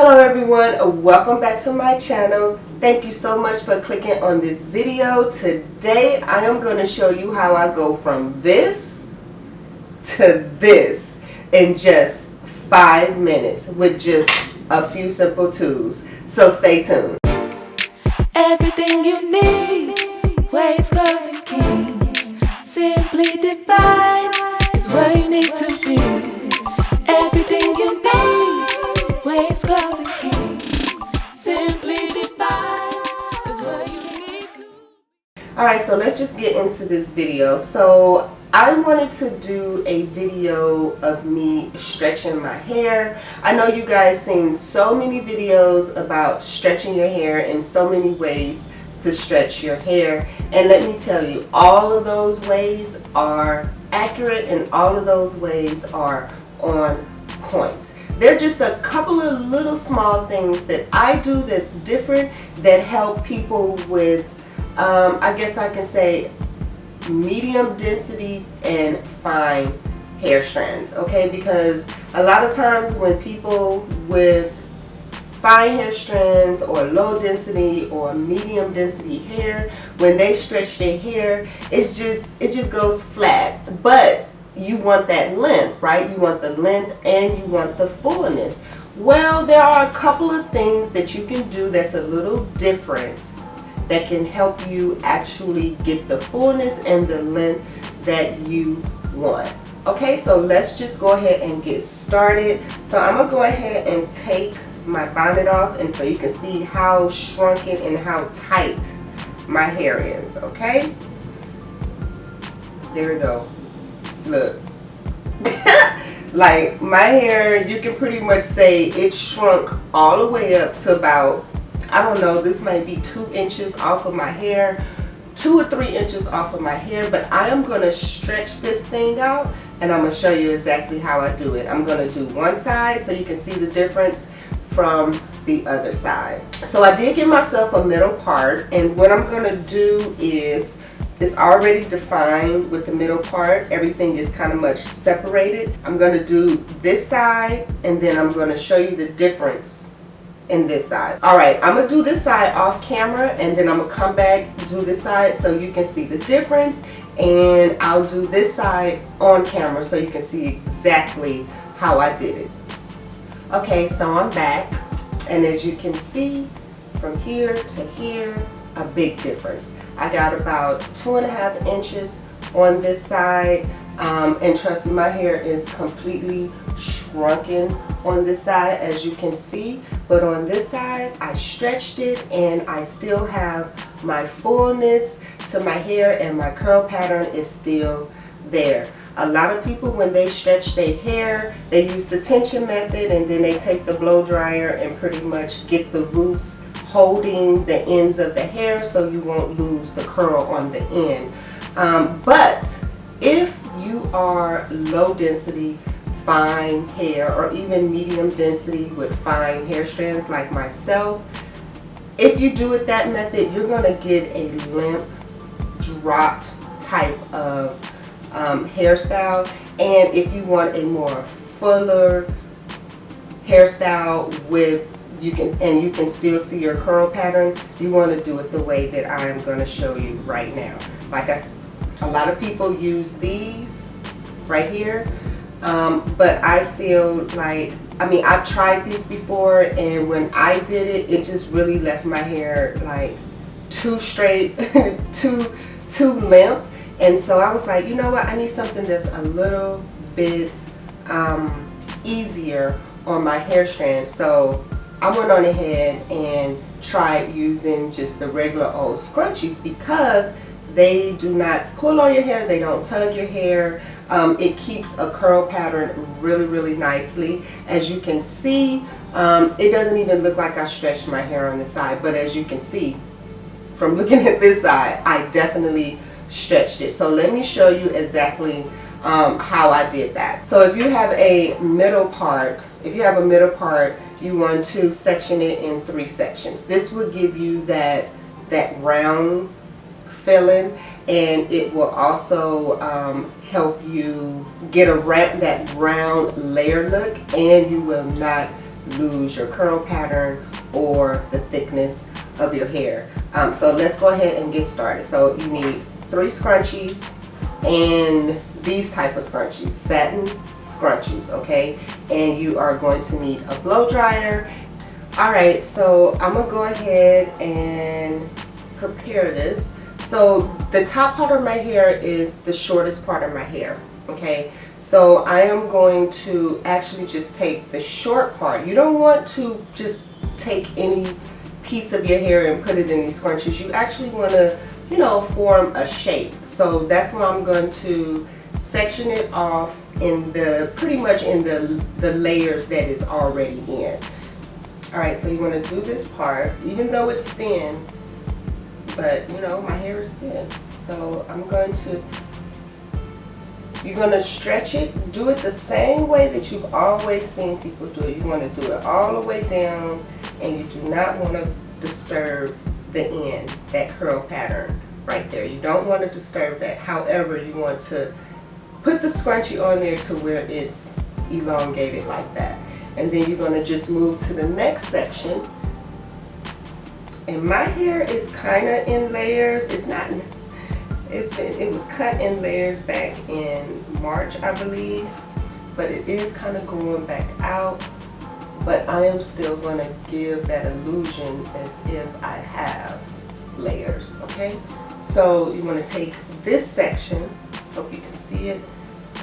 Hello everyone, welcome back to my channel. Thank you so much for clicking on this video. Today I am going to show you how I go from this to this in just 5 minutes with just a few simple tools. So stay tuned. Everything you need, waves, curves, and kings. Simply divine is where you need to be. Everything you need, waves, curves, and kings. Simply divine is where you need to be. Alright, so let's just get into this video. So I wanted to do a video of me stretching my hair. I know you guys seen so many videos about stretching your hair in so many ways to stretch your hair, and let me tell you, all of those ways are accurate and all of those ways are on point. They're just a couple of little small things that I do that's different that help people with I guess I can say medium density and fine hair strands, okay? Because a lot of times when people with fine hair strands or low density or medium density hair, when they stretch their hair, it just goes flat. But you want that length, right? You want the length and you want the fullness. Well, there are a couple of things that you can do that's a little different that can help you actually get the fullness and the length that you want. Okay, so let's just go ahead and get started. So I'm gonna go ahead and take my bonnet off, and so you can see how shrunken and how tight my hair is. Okay, there we go. Look. Like my hair, you can pretty much say it shrunk all the way up to about, I don't know, this might be 2 inches off of my hair, 2 or 3 inches off of my hair. But I am going to stretch this thing out and I'm going to show you exactly how I do it. I'm going to do one side so you can see the difference from the other side. So I did give myself a middle part, and what I'm going to do is, it's already defined with the middle part. Everything is kind of much separated. I'm going to do this side and then I'm going to show you the difference in this side. Alright, I'm going to do this side off camera and then I'm going to come back and do this side so you can see the difference, and I'll do this side on camera so you can see exactly how I did it. Okay, so I'm back, and as you can see from here to here, a big difference. I got about 2.5 inches on this side, and trust me, my hair is completely shrunken on this side, as you can see. But on this side, I stretched it and I still have my fullness to my hair, and my curl pattern is still there. A lot of people, when they stretch their hair, they use the tension method and then they take the blow dryer and pretty much get the roots holding the ends of the hair so you won't lose the curl on the end. But if you are low density, fine hair, or even medium density with fine hair strands like myself, if you do it that method, you're going to get a limp, dropped type of hairstyle. And if you want a more fuller hairstyle with you can still see your curl pattern, you want to do it the way that I am going to show you right now. Like a lot of people use these right here, but I feel like, I mean, I've tried these before, and when I did it, it just really left my hair like too straight, too limp. And so I was like, you know what, I need something that's a little bit easier on my hair strand. So I went on ahead and tried using just the regular old scrunchies, because they do not pull on your hair, they don't tug your hair. It keeps a curl pattern really nicely. As you can see, it doesn't even look like I stretched my hair on this side, but as you can see from looking at this side, I definitely stretched it. So let me show you exactly how I did that. So if you have a middle part, you want to section it in 3 sections. This will give you that round feeling, and it will also help you get that round layer look, and you will not lose your curl pattern or the thickness of your hair. So let's go ahead and get started. So you need 3 scrunchies, and these type of scrunchies, satin scrunchies, okay? And you are going to need a blow dryer. All right, so I'm gonna go ahead and prepare this. So the top part of my hair is the shortest part of my hair, okay? So I am going to actually just take the short part. You don't want to just take any piece of your hair and put it in these scrunchies. You actually want to, you know, form a shape. So that's why I'm going to section it off in the, pretty much in the layers that it's already in. All right, so you want to do this part, even though it's thin, but you know, my hair is thin. So I'm going to, you're going to stretch it, do it the same way that you've always seen people do it. You want to do it all the way down, and you do not want to disturb the end, that curl pattern right there. You don't want to disturb that. However, you want to put the scrunchie on there to where it's elongated like that. And then you're going to just move to the next section. And my hair is kind of in layers. It's not, it was cut in layers back in March, I believe. But it is kind of growing back out. But I am still going to give that illusion as if I have layers, okay? So you want to take this section, hope you can see it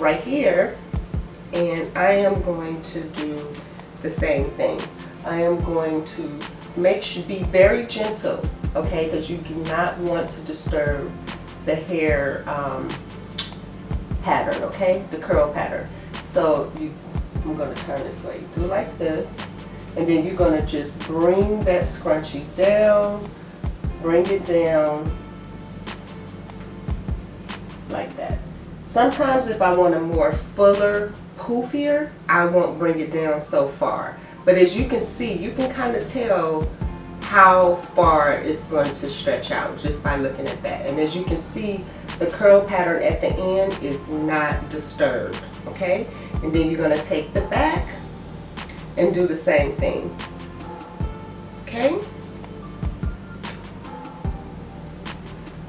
right here, and I am going to do the same thing. I am going to be very gentle, okay, because you do not want to disturb the hair pattern, okay, the curl pattern. So I'm going to turn this way. You do like this, and then you're going to just bring that scrunchie down, bring it down like that. Sometimes if I want a more fuller, poofier, I won't bring it down so far. But as you can see, you can kind of tell how far it's going to stretch out just by looking at that. And as you can see, the curl pattern at the end is not disturbed, okay? And then you're going to take the back and do the same thing, okay?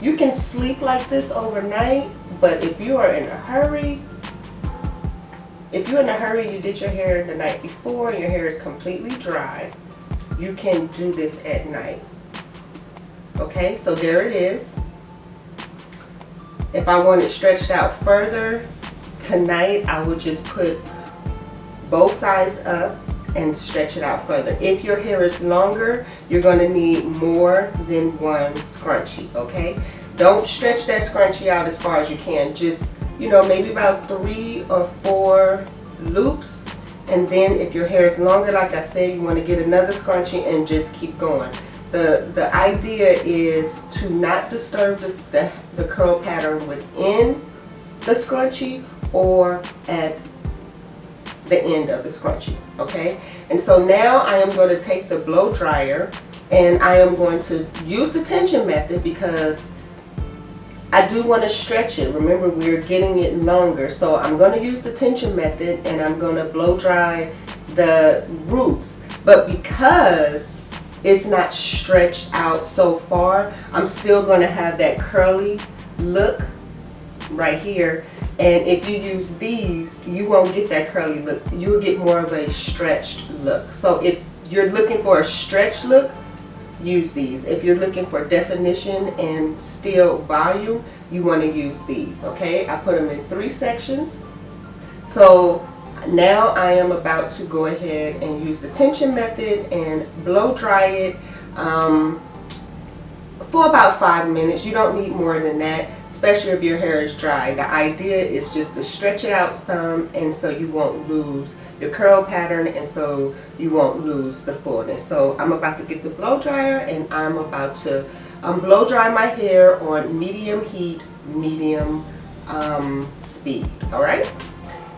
You can sleep like this overnight, but if you are in a hurry, you did your hair the night before and your hair is completely dry, you can do this at night. Okay, so there it is. If I want it stretched out further, tonight I would just put both sides up and stretch it out further. If your hair is longer, you're going to need more than one scrunchie, okay? Don't stretch that scrunchie out as far as you can. Just, you know, maybe about 3 or 4 loops. And then if your hair is longer, like I said, you want to get another scrunchie and just keep going. The idea is to not disturb the curl pattern within the scrunchie or at the end of the scrunchie, okay? And so now I am going to take the blow dryer and I am going to use the tension method because I do want to stretch it. Remember, we're getting it longer, so I'm going to use the tension method and I'm going to blow dry the roots. But because it's not stretched out so far, I'm still going to have that curly look right here. And if you use these, you won't get that curly look. You'll get more of a stretched look. So if you're looking for a stretched look, use these. If you're looking for definition and still volume, you want to use these, okay? I put them in 3 sections. So now I am about to go ahead and use the tension method and blow dry it for about 5 minutes. You don't need more than that, especially if your hair is dry. The idea is just to stretch it out some, and so you won't lose your curl pattern, and so you won't lose the fullness. So I'm about to get the blow dryer and I'm about to blow dry my hair on medium heat, medium speed, all right?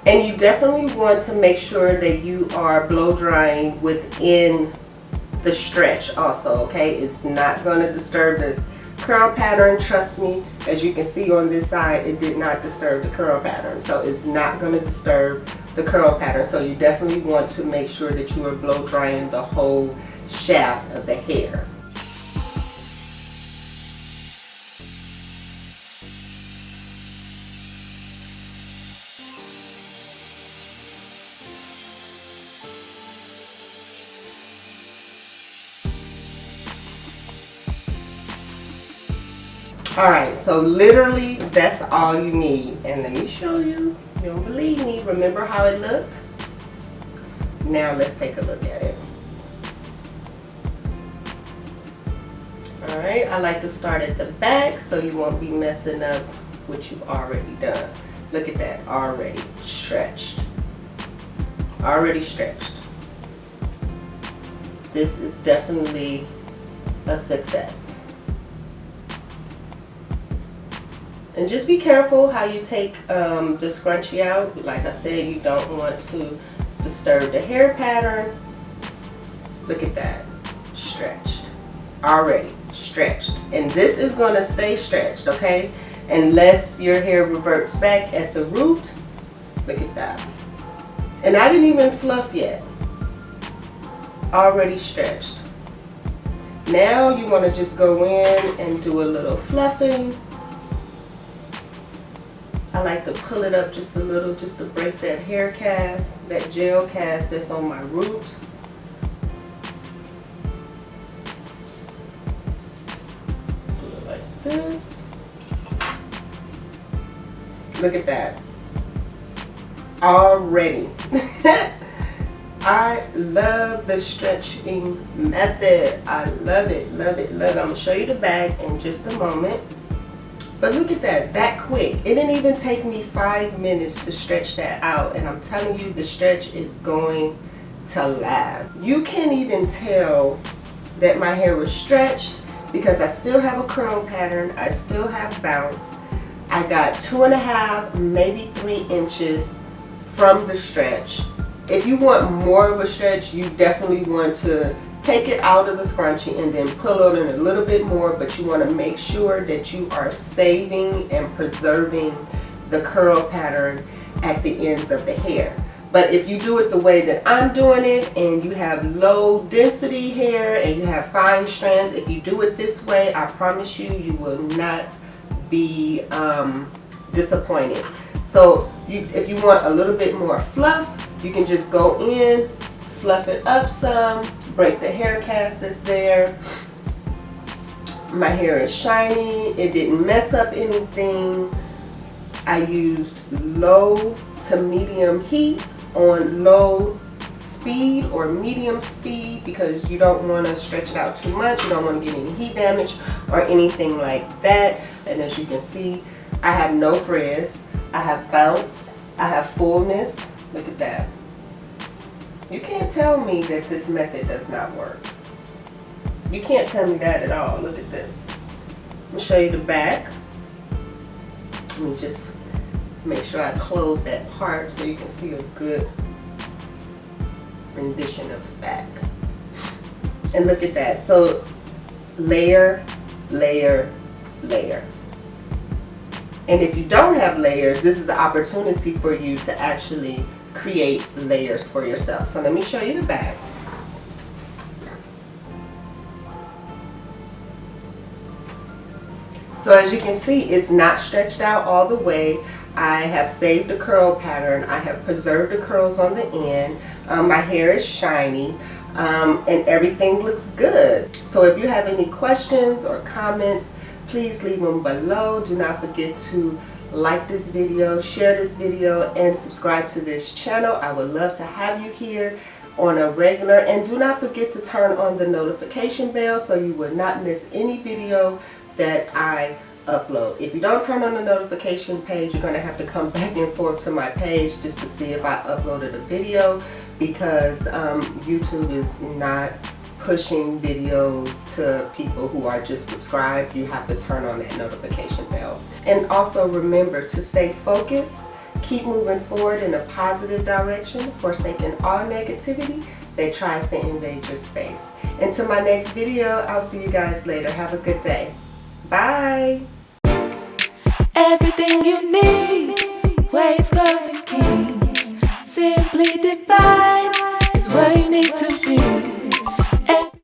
And you definitely want to make sure that you are blow drying within the stretch also, okay? It's not going to disturb Curl pattern, trust me, as you can see on this side, it did not disturb the curl pattern. So it's not going to disturb the curl pattern. So you definitely want to make sure that you are blow drying the whole shaft of the hair. Alright, so literally that's all you need. And let me show you. You don't believe me. Remember how it looked? Now let's take a look at it. Alright, I like to start at the back so you won't be messing up what you've already done. Look at that, already stretched. Already stretched. This is definitely a success. And just be careful how you take the scrunchie out. Like I said, you don't want to disturb the hair pattern. Look at that, stretched, already stretched. And this is going to stay stretched, okay? Unless your hair reverts back at the root. Look at that. And I didn't even fluff yet. Already stretched. Now you want to just go in and do a little fluffing. I like to pull it up just a little, just to break that hair cast, that gel cast that's on my root. Do it like this. Look at that. Already. I love the stretching method. I love it, love it, love it. I'm going to show you the back in just a moment. But look at that, that quick. It didn't even take me 5 minutes to stretch that out. And I'm telling you, the stretch is going to last. You can't even tell that my hair was stretched because I still have a curl pattern. I still have bounce. I got 2.5, maybe 3 inches from the stretch. If you want more of a stretch, you definitely want to take it out of the scrunchie and then pull it in a little bit more, but you want to make sure that you are saving and preserving the curl pattern at the ends of the hair. But if you do it the way that I'm doing it and you have low density hair and you have fine strands, if you do it this way, I promise you, you will not be disappointed. So if you want a little bit more fluff, you can just go in, fluff it up some, break the hair cast that's there. My hair is shiny. It didn't mess up anything. I used low to medium heat on low speed or medium speed because you don't want to stretch it out too much. You don't want to get any heat damage or anything like that. And as you can see, I have no frizz. I have bounce. I have fullness. Look at that. You can't tell me that this method does not work. You can't tell me that at all. Look at this. I'm going to show you the back. Let me just make sure I close that part so you can see a good rendition of the back. And look at that. So layer, layer, layer. And if you don't have layers, this is the opportunity for you to actually create layers for yourself. So let me show you the back. So as you can see, it's not stretched out all the way. I have saved the curl pattern. I have preserved the curls on the end. My hair is shiny and everything looks good. So if you have any questions or comments, please leave them below. Do not forget to like this video, share this video, and subscribe to this channel. I would love to have you here on a regular. And do not forget to turn on the notification bell so you will not miss any video that I upload. If you don't turn on the notification page, you're going to have to come back and forth to my page just to see if I uploaded a video, because YouTube is not pushing videos to people who are just subscribed. You have to turn on that notification bell. And also remember to stay focused, keep moving forward in a positive direction, forsaking all negativity that tries to invade your space. Until my next video, I'll see you guys later. Have a good day. Bye. Everything you need, waves, curves, and kings. Simply divine.